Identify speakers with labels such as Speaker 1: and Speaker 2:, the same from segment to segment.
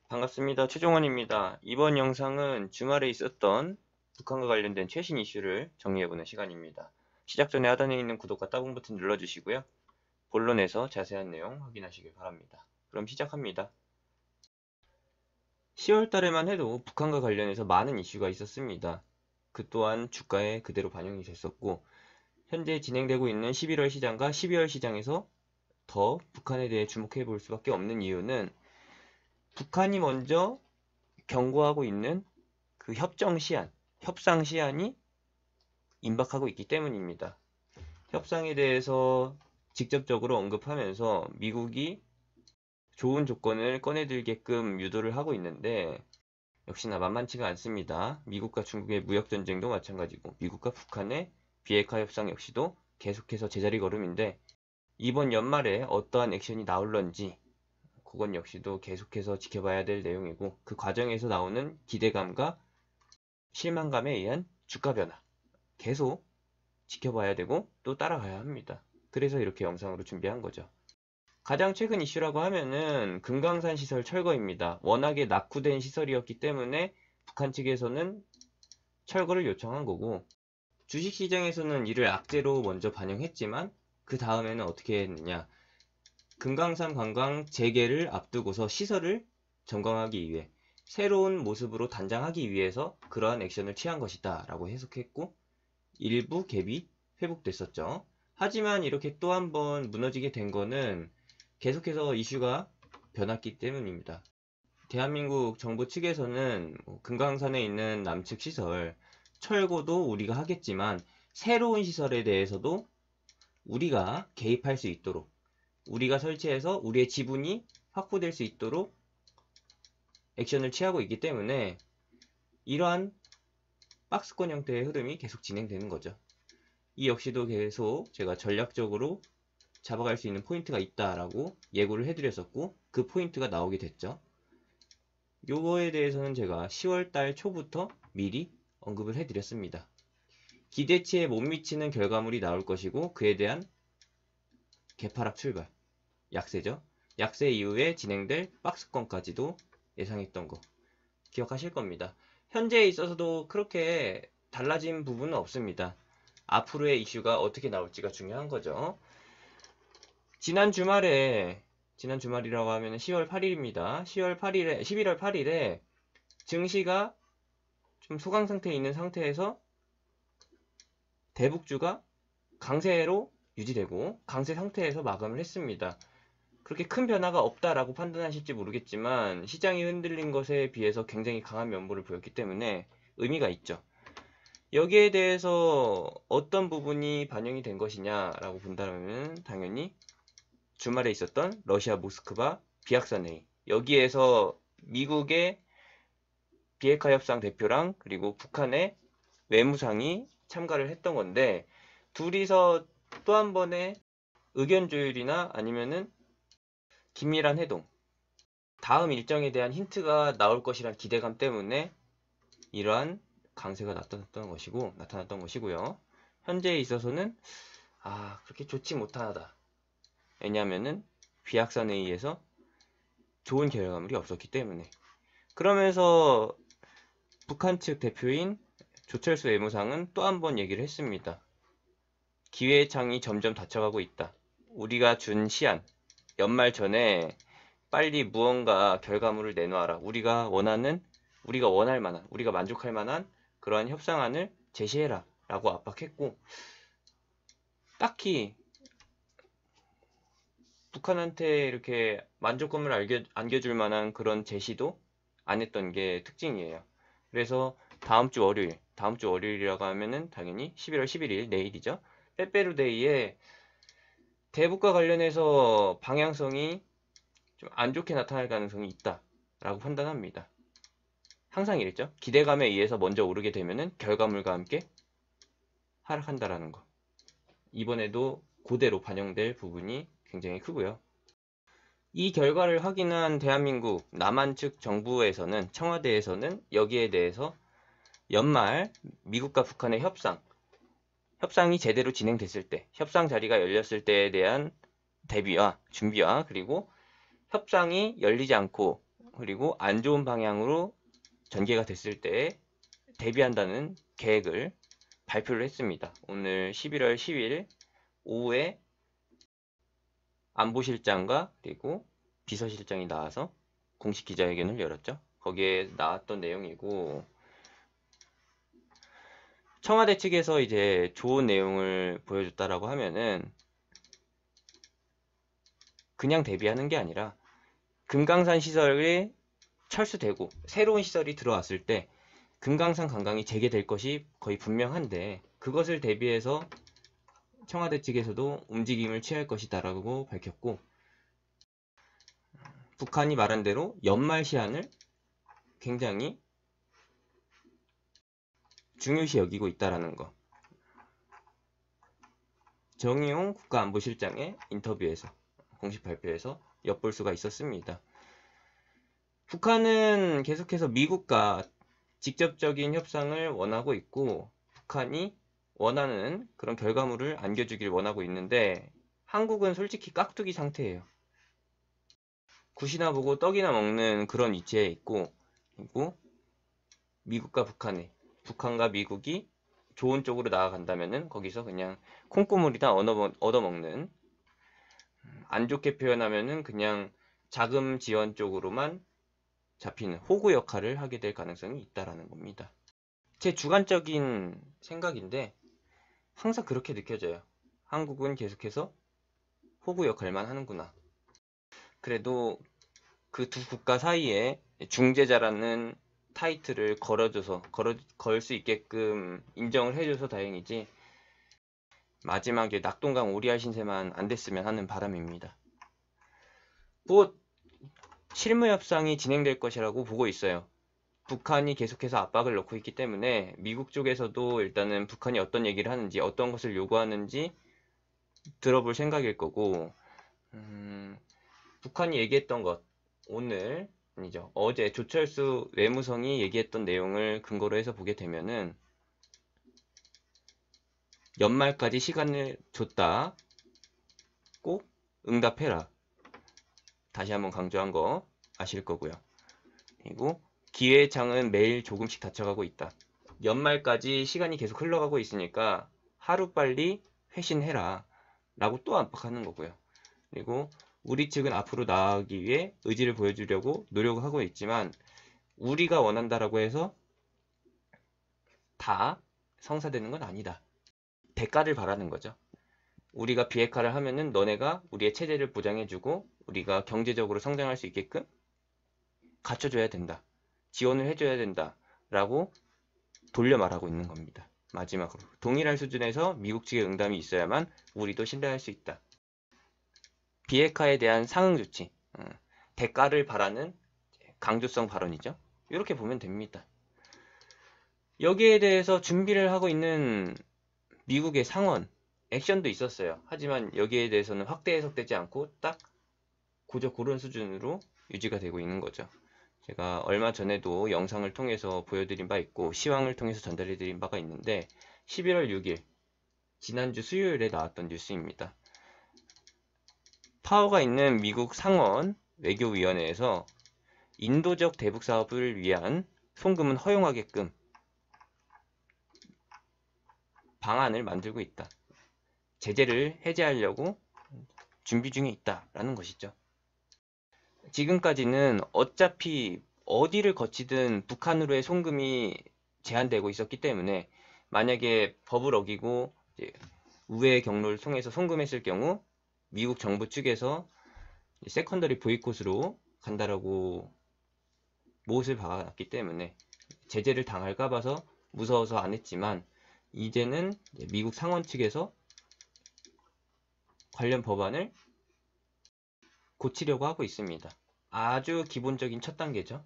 Speaker 1: 반갑습니다. 최종원입니다. 이번 영상은 주말에 있었던 북한과 관련된 최신 이슈를 정리해보는 시간입니다. 시작 전에 하단에 있는 구독과 따봉 버튼 눌러주시고요. 본론에서 자세한 내용 확인하시길 바랍니다. 그럼 시작합니다. 10월 달에만 해도 북한과 관련해서 많은 이슈가 있었습니다. 그 또한 주가에 그대로 반영이 됐었고, 현재 진행되고 있는 11월 시장과 12월 시장에서 더 북한에 대해 주목해 볼 수밖에 없는 이유는 북한이 먼저 경고하고 있는 그 협상 시한이 임박하고 있기 때문입니다. 협상에 대해서 직접적으로 언급하면서 미국이 좋은 조건을 꺼내들게끔 유도를 하고 있는데 역시나 만만치가 않습니다. 미국과 중국의 무역전쟁도 마찬가지고 미국과 북한의 비핵화 협상 역시도 계속해서 제자리 걸음인데 이번 연말에 어떠한 액션이 나올런지 그건 역시도 계속해서 지켜봐야 될 내용이고 그 과정에서 나오는 기대감과 실망감에 의한 주가 변화 계속 지켜봐야 되고 또 따라가야 합니다. 그래서 이렇게 영상으로 준비한 거죠. 가장 최근 이슈라고 하면은 금강산 시설 철거입니다. 워낙에 낙후된 시설이었기 때문에 북한 측에서는 철거를 요청한 거고 주식시장에서는 이를 악재로 먼저 반영했지만 그 다음에는 어떻게 했느냐, 금강산 관광 재개를 앞두고서 시설을 점검하기 위해 새로운 모습으로 단장하기 위해서 그러한 액션을 취한 것이다 라고 해석했고 일부 갭이 회복됐었죠. 하지만 이렇게 또 한 번 무너지게 된 거는 계속해서 이슈가 변했기 때문입니다. 대한민국 정부 측에서는 금강산에 있는 남측 시설 철거도 우리가 하겠지만 새로운 시설에 대해서도 우리가 개입할 수 있도록 우리가 설치해서 우리의 지분이 확보될 수 있도록 액션을 취하고 있기 때문에 이러한 박스권 형태의 흐름이 계속 진행되는 거죠. 이 역시도 계속 제가 전략적으로 잡아갈 수 있는 포인트가 있다라고 예고를 해드렸었고 그 포인트가 나오게 됐죠. 요거에 대해서는 제가 10월달 초부터 미리 언급을 해드렸습니다. 기대치에 못 미치는 결과물이 나올 것이고 그에 대한 개파락 출발, 약세죠. 약세 이후에 진행될 박스권까지도 예상했던 거 기억하실 겁니다. 현재에 있어서도 그렇게 달라진 부분은 없습니다. 앞으로의 이슈가 어떻게 나올지가 중요한 거죠. 지난 주말이라고 하면 10월 8일입니다. 11월 8일에 증시가 좀 소강 상태에 있는 상태에서 대북주가 강세로 유지되고 강세 상태에서 마감을 했습니다. 그렇게 큰 변화가 없다라고 판단하실지 모르겠지만 시장이 흔들린 것에 비해서 굉장히 강한 면모를 보였기 때문에 의미가 있죠. 여기에 대해서 어떤 부분이 반영이 된 것이냐라고 본다면 당연히 주말에 있었던 러시아 모스크바 비약산 회의, 여기에서 미국의 비핵화 협상 대표랑 그리고 북한의 외무상이 참가를 했던 건데 둘이서 또 한 번의 의견 조율이나 아니면은 긴밀한 회동, 다음 일정에 대한 힌트가 나올 것이란 기대감 때문에 이러한 강세가 나타났던 것이고요. 현재에 있어서는 그렇게 좋지 못하다. 왜냐하면은 비약산 회의에서 좋은 결과물이 없었기 때문에. 그러면서 북한 측 대표인 조철수 외무상은 또 한 번 얘기를 했습니다. 기회의 창이 점점 닫혀가고 있다. 우리가 준 시한, 연말 전에 빨리 무언가 결과물을 내놓아라. 우리가 원할 만한, 우리가 만족할 만한 그러한 협상안을 제시해라 라고 압박했고 딱히 북한한테 이렇게 만족감을 안겨줄 만한 그런 제시도 안 했던 게 특징이에요. 그래서 다음 주 월요일이라고 하면은 당연히 11월 11일 내일이죠. 빼빼로데이에 대북과 관련해서 방향성이 좀 안 좋게 나타날 가능성이 있다라고 판단합니다. 항상 이랬죠. 기대감에 의해서 먼저 오르게 되면은 결과물과 함께 하락한다라는 거. 이번에도 그대로 반영될 부분이 굉장히 크고요. 이 결과를 확인한 대한민국 남한 측 정부에서는, 청와대에서는 여기에 대해서 연말 미국과 북한의 협상이 제대로 진행됐을 때, 협상 자리가 열렸을 때에 대한 대비와 준비와 그리고 협상이 열리지 않고 그리고 안 좋은 방향으로 전개가 됐을 때 대비한다는 계획을 발표를 했습니다. 오늘 11월 10일 오후에 안보실장과 그리고 비서실장이 나와서 공식 기자회견을 열었죠. 거기에 나왔던 내용이고, 청와대 측에서 이제 좋은 내용을 보여줬다라고 하면은 그냥 대비하는 게 아니라 금강산 시설이 철수되고 새로운 시설이 들어왔을 때 금강산 관광이 재개될 것이 거의 분명한데, 그것을 대비해서 청와대 측에서도 움직임을 취할 것이다라고 밝혔고, 북한이 말한 대로 연말 시한을 굉장히 중요시 여기고 있다라는 거, 정의용 국가안보실장의 인터뷰에서, 공식 발표에서 엿볼 수가 있었습니다. 북한은 계속해서 미국과 직접적인 협상을 원하고 있고, 북한이 원하는 그런 결과물을 안겨주길 원하고 있는데, 한국은 솔직히 깍두기 상태예요. 굿이나 보고 떡이나 먹는 그런 위치에 있고, 그리고 미국과 북한과 미국이 좋은 쪽으로 나아간다면은 거기서 그냥 콩고물이나 얻어먹는, 안 좋게 표현하면은 그냥 자금 지원 쪽으로만 잡히는 호구 역할을 하게 될 가능성이 있다라는 겁니다. 제 주관적인 생각인데 항상 그렇게 느껴져요. 한국은 계속해서 호구 역할만 하는구나. 그래도 그 두 국가 사이에 중재자라는 타이틀을 걸 수 있게끔 인정을 해줘서 다행이지, 마지막에 낙동강 오리알 신세만 안 됐으면 하는 바람입니다. 곧 실무 협상이 진행될 것이라고 보고 있어요. 북한이 계속해서 압박을 넣고 있기 때문에 미국 쪽에서도 일단은 북한이 어떤 얘기를 하는지, 어떤 것을 요구하는지 들어볼 생각일 거고, 북한이 얘기했던 것, 오늘 아니죠, 어제 조철수 외무성이 얘기했던 내용을 근거로 해서 보게 되면은 연말까지 시간을 줬다, 꼭 응답해라, 다시 한번 강조한 거 아실 거고요. 그리고 기회의 창은 매일 조금씩 닫혀가고 있다. 연말까지 시간이 계속 흘러가고 있으니까 하루빨리 회신해라 라고 또 압박하는 거고요. 그리고 우리 측은 앞으로 나아가기 위해 의지를 보여주려고 노력을 하고 있지만, 우리가 원한다라고 해서 다 성사되는 건 아니다. 대가를 바라는 거죠. 우리가 비핵화를 하면은 너네가 우리의 체제를 보장해주고 우리가 경제적으로 성장할 수 있게끔 갖춰줘야 된다, 지원을 해줘야 된다 라고 돌려 말하고 있는 겁니다. 마지막으로 동일한 수준에서 미국 측의 응답이 있어야만 우리도 신뢰할 수 있다. 비핵화에 대한 상응 조치, 대가를 바라는 강조성 발언이죠. 이렇게 보면 됩니다. 여기에 대해서 준비를 하고 있는 미국의 상원 액션도 있었어요. 하지만 여기에 대해서는 확대 해석되지 않고 딱 고저 고른 수준으로 유지가 되고 있는 거죠. 제가 얼마 전에도 영상을 통해서 보여드린 바 있고 시황을 통해서 전달해드린 바가 있는데, 11월 6일 지난주 수요일에 나왔던 뉴스입니다. 파워가 있는 미국 상원 외교위원회에서 인도적 대북 사업을 위한 송금은 허용하게끔 방안을 만들고 있다. 제재를 해제하려고 준비 중에 있다라는 것이죠. 지금까지는 어차피 어디를 거치든 북한으로의 송금이 제한되고 있었기 때문에, 만약에 법을 어기고 우회의 경로를 통해서 송금했을 경우 미국 정부 측에서 세컨더리 보이콧으로 간다라고 못을 박았기 때문에 제재를 당할까 봐서 무서워서 안 했지만, 이제는 미국 상원 측에서 관련 법안을 고치려고 하고 있습니다. 아주 기본적인 첫 단계죠.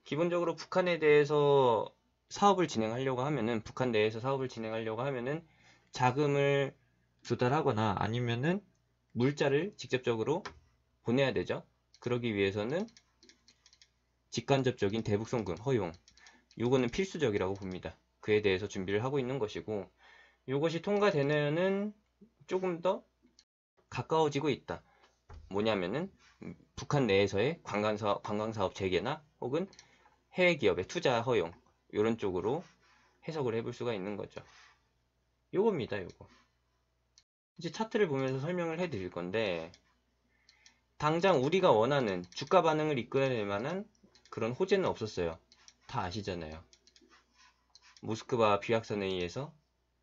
Speaker 1: 기본적으로 북한에 대해서 사업을 진행하려고 하면은, 북한 내에서 사업을 진행하려고 하면은 자금을 조달하거나 아니면은 물자를 직접적으로 보내야 되죠. 그러기 위해서는 직간접적인 대북 송금 허용, 요거는 필수적이라고 봅니다. 그에 대해서 준비를 하고 있는 것이고, 요것이 통과되면은 조금 더 가까워지고 있다. 뭐냐면은 북한 내에서의 관광사업 재개나 혹은 해외 기업의 투자 허용 이런 쪽으로 해석을 해볼 수가 있는 거죠. 요겁니다, 요거. 이제 차트를 보면서 설명을 해드릴 건데 당장 우리가 원하는 주가 반응을 이끌어낼 만한 그런 호재는 없었어요. 다 아시잖아요. 모스크바 비확산 회의에서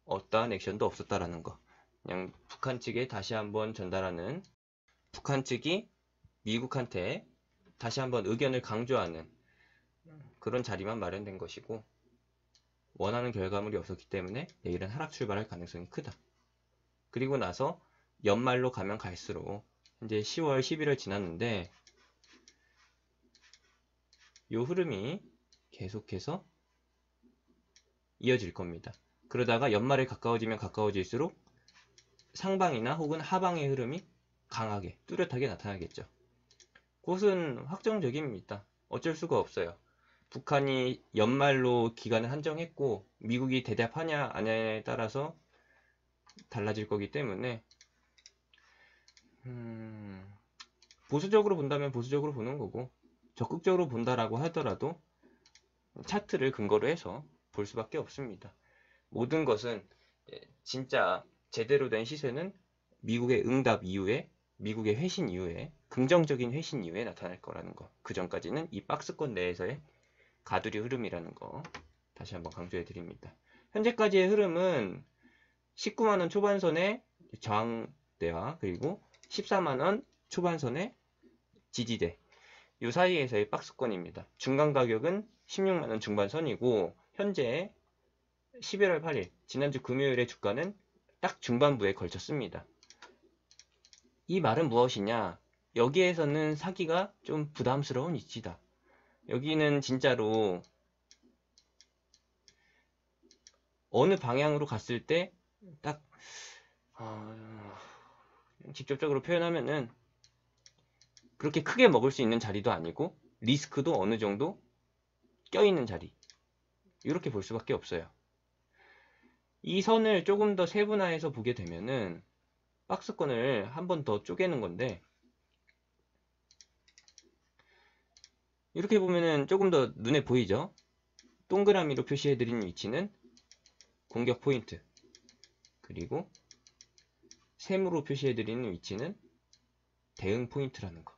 Speaker 1: 어떠한 액션도 없었다라는 거. 그냥 북한 측에 다시 한번 전달하는, 북한 측이 미국한테 다시 한번 의견을 강조하는 그런 자리만 마련된 것이고, 원하는 결과물이 없었기 때문에 내일은 하락 출발할 가능성이 크다. 그리고 나서 연말로 가면 갈수록 이제 10월, 11월 지났는데 이 흐름이 계속해서 이어질 겁니다. 그러다가 연말에 가까워지면 가까워질수록 상방이나 혹은 하방의 흐름이 강하게 뚜렷하게 나타나겠죠. 그것은 확정적입니다. 어쩔 수가 없어요. 북한이 연말로 기간을 한정했고 미국이 대답하냐 아냐에 따라서 달라질 거기 때문에 보수적으로 본다면 보수적으로 보는 거고 적극적으로 본다라고 하더라도 차트를 근거로 해서 볼 수밖에 없습니다. 모든 것은 진짜 제대로 된 시세는 미국의 응답 이후에, 미국의 회신 이후에, 긍정적인 회신 이후에 나타날 거라는 거. 그 전까지는 이 박스권 내에서의 가두리 흐름이라는 거 다시 한번 강조해 드립니다. 현재까지의 흐름은 19만원 초반선의 저항대와 그리고 14만원 초반선의 지지대 이 사이에서의 박스권입니다. 중간 가격은 16만원 중반선이고 현재 11월 8일 지난주 금요일의 주가는 딱 중반부에 걸쳤습니다. 이 말은 무엇이냐? 여기에서는 사기가 좀 부담스러운 위치다. 여기는 진짜로 어느 방향으로 갔을 때 딱 직접적으로 표현하면은 그렇게 크게 먹을 수 있는 자리도 아니고 리스크도 어느 정도 껴있는 자리, 이렇게 볼 수밖에 없어요. 이 선을 조금 더 세분화해서 보게 되면은 박스권을 한 번 더 쪼개는 건데 이렇게 보면은 조금 더 눈에 보이죠? 동그라미로 표시해드린 위치는 공격 포인트, 그리고 세모로 표시해드리는 위치는 대응 포인트라는 거.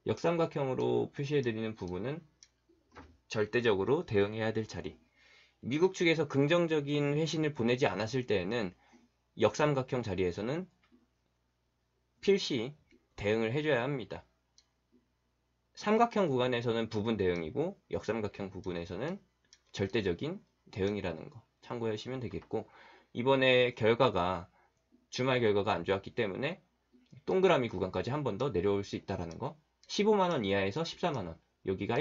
Speaker 1: 역삼각형으로 표시해드리는 부분은 절대적으로 대응해야 될 자리. 미국 측에서 긍정적인 회신을 보내지 않았을 때에는 역삼각형 자리에서는 필시 대응을 해줘야 합니다. 삼각형 구간에서는 부분 대응이고 역삼각형 부분에서는 절대적인 대응이라는 거 참고하시면 되겠고, 이번에 결과가 주말 결과가 안 좋았기 때문에 동그라미 구간까지 한 번 더 내려올 수 있다는 거. 15만원 이하에서 14만원, 여기가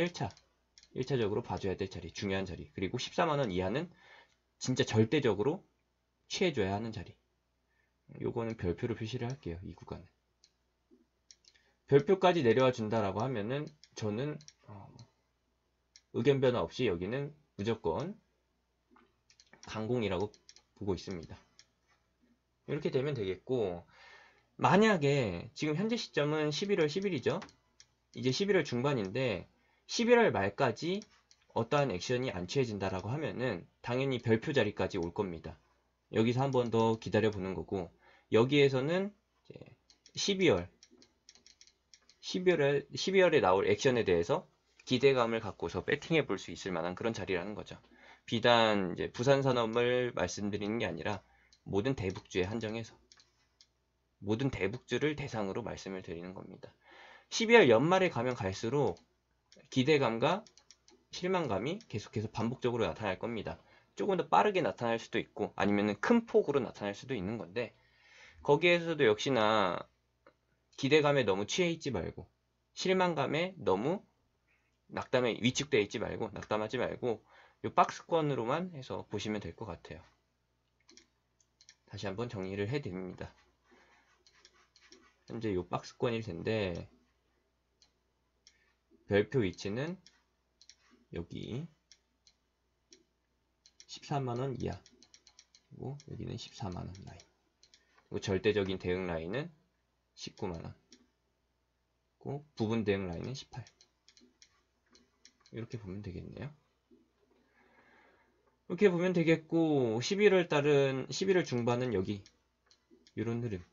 Speaker 1: 1차적으로 봐줘야 될 자리, 중요한 자리. 그리고 14만원 이하는 진짜 절대적으로 취해줘야 하는 자리. 요거는 별표로 표시를 할게요. 이 구간은 별표까지 내려와 준다라고 하면은 저는 의견 변화 없이 여기는 무조건 강공이라고 보고 있습니다. 이렇게 되면 되겠고, 만약에 지금 현재 시점은 11월 10일이죠. 이제 11월 중반인데 11월 말까지 어떠한 액션이 안 취해진다라고 하면은 당연히 별표 자리까지 올 겁니다. 여기서 한 번 더 기다려 보는 거고, 여기에서는 12월에 나올 액션에 대해서 기대감을 갖고서 배팅해 볼 수 있을 만한 그런 자리라는 거죠. 비단 이제 부산 산업을 말씀드리는 게 아니라 모든 대북주에 한정해서 모든 대북주를 대상으로 말씀을 드리는 겁니다. 12월 연말에 가면 갈수록 기대감과 실망감이 계속해서 반복적으로 나타날 겁니다. 조금 더 빠르게 나타날 수도 있고 아니면 큰 폭으로 나타날 수도 있는 건데, 거기에서도 역시나 기대감에 너무 취해 있지 말고 실망감에 너무 낙담에 위축되어 있지 말고 낙담하지 말고 이 박스권으로만 해서 보시면 될 것 같아요. 다시 한번 정리를 해드립니다. 현재 이 박스권일 텐데 별표 위치는 여기 13만원 이하, 그리고 여기는 14만원 라인, 그리고 절대적인 대응 라인은 19만원. 그리고 부분 대응 라인은 18. 이렇게 보면 되겠네요. 이렇게 보면 되겠고 11월 중반은 여기 이런 흐름.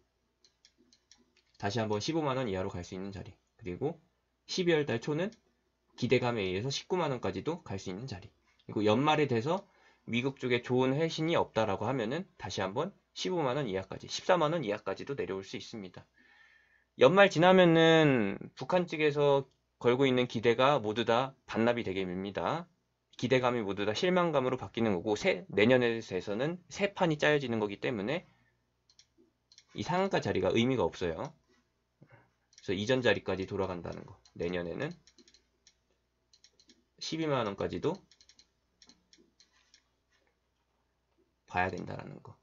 Speaker 1: 다시 한번 15만원 이하로 갈 수 있는 자리. 그리고 12월달 초는 기대감에 의해서 19만원까지도 갈 수 있는 자리. 그리고 연말에 돼서 미국 쪽에 좋은 회신이 없다라고 하면은 다시 한번 15만원 이하까지, 14만원 이하까지도 내려올 수 있습니다. 연말 지나면은 북한 측에서 걸고 있는 기대가 모두 다 반납이 되게 됩니다. 기대감이 모두 다 실망감으로 바뀌는 거고 내년에 대해서는 새 판이 짜여지는 거기 때문에 이 상한가 자리가 의미가 없어요. 그래서 이전 자리까지 돌아간다는 거. 내년에는 12만원까지도 봐야 된다는 거.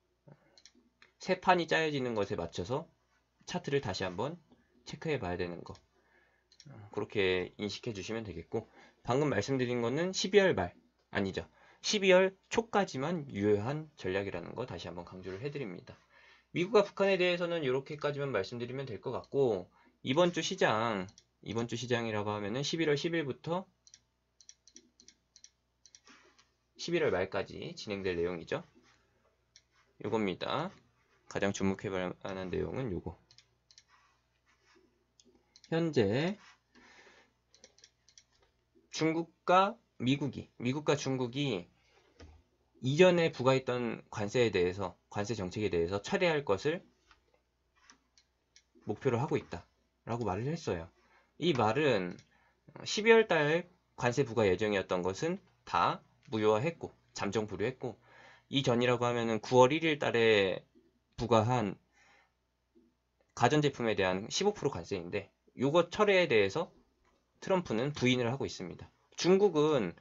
Speaker 1: 새 판이 짜여지는 것에 맞춰서 차트를 다시 한번 체크해 봐야 되는 거. 그렇게 인식해 주시면 되겠고, 방금 말씀드린 거는 12월 말, 아니죠. 12월 초까지만 유효한 전략이라는 거 다시 한번 강조를 해드립니다. 미국과 북한에 대해서는 이렇게까지만 말씀드리면 될 것 같고, 이번 주 시장이라고 하면은 11월 10일부터 11월 말까지 진행될 내용이죠. 요겁니다. 가장 주목해 볼 만한 내용은 요거. 현재 미국과 중국이 이전에 부과했던 관세 정책에 대해서 철회할 것을 목표로 하고 있다 라고 말을 했어요. 이 말은 12월 달 관세 부과 예정이었던 것은 다 무효화했고 잠정 보류했고, 이전이라고 하면은 9월 1일 달에 부과한 가전제품에 대한 15% 관세인데, 요거 철회에 대해서 트럼프는 부인을 하고 있습니다. 중국은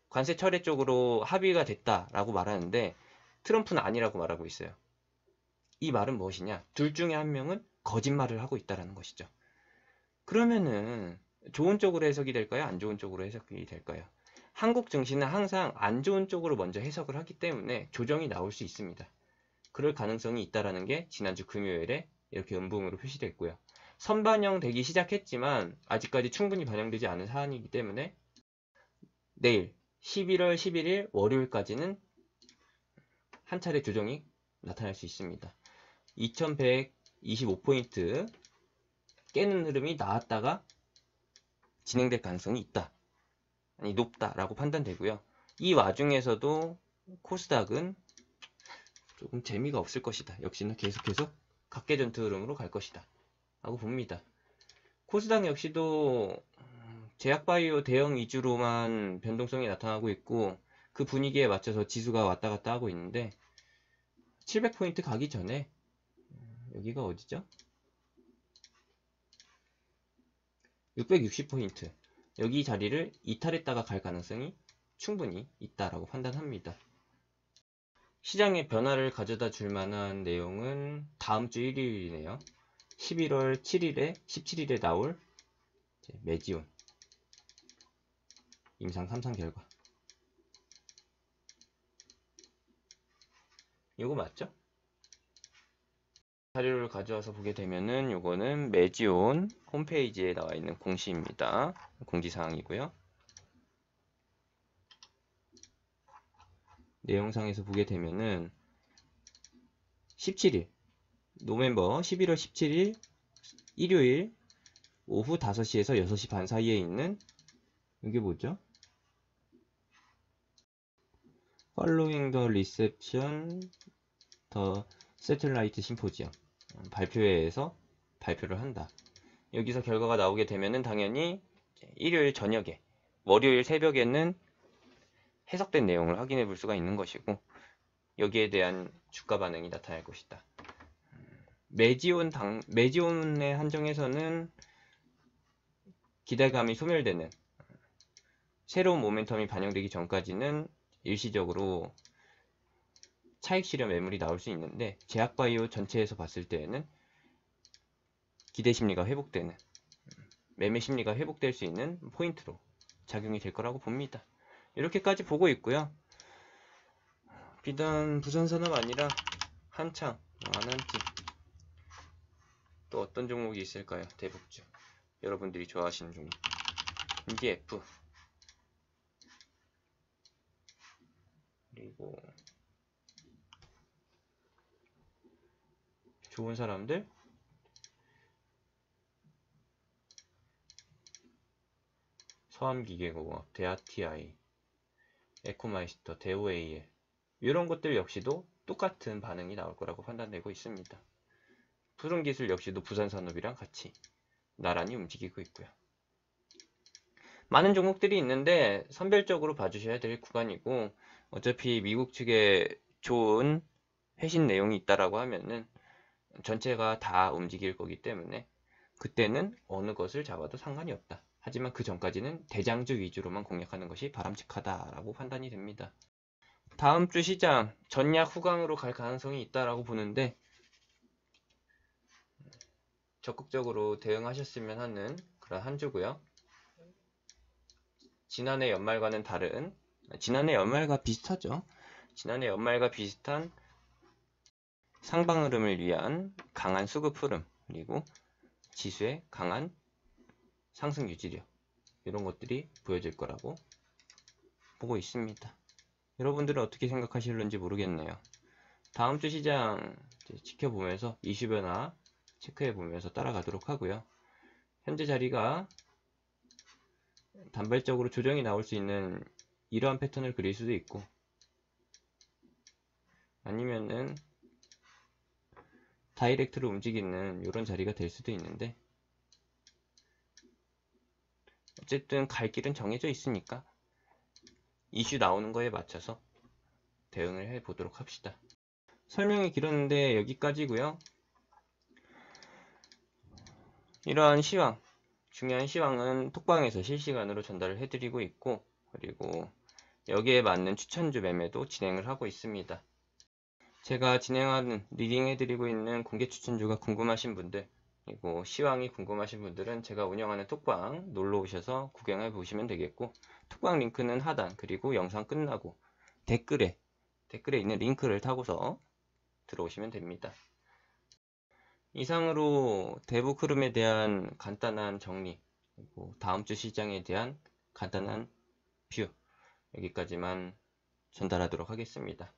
Speaker 1: 관세 철회 쪽으로 합의가 됐다라고 말하는데 트럼프는 아니라고 말하고 있어요. 이 말은 무엇이냐? 둘 중에 한 명은 거짓말을 하고 있다는 것이죠. 그러면은 좋은 쪽으로 해석이 될까요? 안 좋은 쪽으로 해석이 될까요? 한국 증시는 항상 안 좋은 쪽으로 먼저 해석을 하기 때문에 조정이 나올 수 있습니다. 그럴 가능성이 있다는 게 지난주 금요일에 이렇게 음봉으로 표시됐고요. 선반영되기 시작했지만 아직까지 충분히 반영되지 않은 사안이기 때문에 내일 11월 11일 월요일까지는 한 차례 조정이 나타날 수 있습니다. 2125포인트 깨는 흐름이 나왔다가 진행될 가능성이 있다. 아니 높다라고 판단되고요. 이 와중에서도 코스닥은 조금 재미가 없을 것이다. 역시나 계속해서 각계전투 흐름으로 갈 것이다 라고 봅니다. 코스닥 역시도 제약바이오 대형 위주로만 변동성이 나타나고 있고, 그 분위기에 맞춰서 지수가 왔다 갔다 하고 있는데 700포인트 가기 전에 여기가 어디죠? 660포인트 여기 자리를 이탈했다가 갈 가능성이 충분히 있다라고 판단합니다. 시장의 변화를 가져다 줄 만한 내용은 다음 주 일요일이네요. 11월 7일에 17일에 나올 매지온 임상 3상 결과. 이거 맞죠? 자료를 가져와서 보게 되면은 요거는 매지온 홈페이지에 나와 있는 공시입니다. 공지사항이고요. 내용상에서 보게 되면은 11일 노벰버 11월 17일 일요일 오후 5시에서 6시 반 사이에 있는 이게 뭐죠? Following the reception the satellite symposium 발표회에서 발표를 한다. 여기서 결과가 나오게 되면은 당연히 일요일 저녁에 월요일 새벽에는 해석된 내용을 확인해 볼 수가 있는 것이고, 여기에 대한 주가 반응이 나타날 것이다. 매지온의 한정에서는 기대감이 소멸되는 새로운 모멘텀이 반영되기 전까지는 일시적으로 차익 실현 매물이 나올 수 있는데, 제약바이오 전체에서 봤을 때에는 기대 심리가 회복되는, 매매 심리가 회복될 수 있는 포인트로 작용이 될 거라고 봅니다. 이렇게까지 보고 있고요. 비단 부산산업 아니라 한창 안한티 또 어떤 종목이 있을까요? 대북주 여러분들이 좋아하시는 종목 MDF, 그리고 좋은 사람들 서암기계공업, 대아TI, 에코마이스터, 대우AL 이런 것들 역시도 똑같은 반응이 나올 거라고 판단되고 있습니다. 푸른기술 역시도 부산산업이랑 같이 나란히 움직이고 있고요. 많은 종목들이 있는데 선별적으로 봐주셔야 될 구간이고, 어차피 미국 측에 좋은 회신 내용이 있다라고 하면은 전체가 다 움직일 거기 때문에 그때는 어느 것을 잡아도 상관이 없다. 하지만 그 전까지는 대장주 위주로만 공략하는 것이 바람직하다라고 판단이 됩니다. 다음 주 시장 전약 후강으로 갈 가능성이 있다라고 보는데, 적극적으로 대응하셨으면 하는 그런 한 주고요. 지난해 연말과는 다른, 지난해 연말과 비슷하죠. 지난해 연말과 비슷한 상방 흐름을 위한 강한 수급 흐름, 그리고 지수의 강한 상승 유지력, 이런 것들이 보여질 거라고 보고 있습니다. 여러분들은 어떻게 생각하실는지 모르겠네요. 다음 주 시장 지켜보면서 이슈 변화 체크해 보면서 따라가도록 하고요. 현재 자리가 단발적으로 조정이 나올 수 있는 이러한 패턴을 그릴 수도 있고, 아니면은 다이렉트로 움직이는 이런 자리가 될 수도 있는데, 어쨌든 갈 길은 정해져 있으니까 이슈 나오는 거에 맞춰서 대응을 해 보도록 합시다. 설명이 길었는데 여기까지고요. 이러한 시황, 중요한 시황은 톡방에서 실시간으로 전달을 해드리고 있고, 그리고 여기에 맞는 추천주 매매도 진행을 하고 있습니다. 제가 진행하는, 리딩 해드리고 있는 공개 추천주가 궁금하신 분들, 그리고 시황이 궁금하신 분들은 제가 운영하는 톡방 놀러 오셔서 구경해 보시면 되겠고, 톡방 링크는 하단, 그리고 영상 끝나고 댓글에 있는 링크를 타고서 들어오시면 됩니다. 이상으로 대북 흐름에 대한 간단한 정리, 그리고 다음 주 시장에 대한 간단한 뷰, 여기까지만 전달하도록 하겠습니다.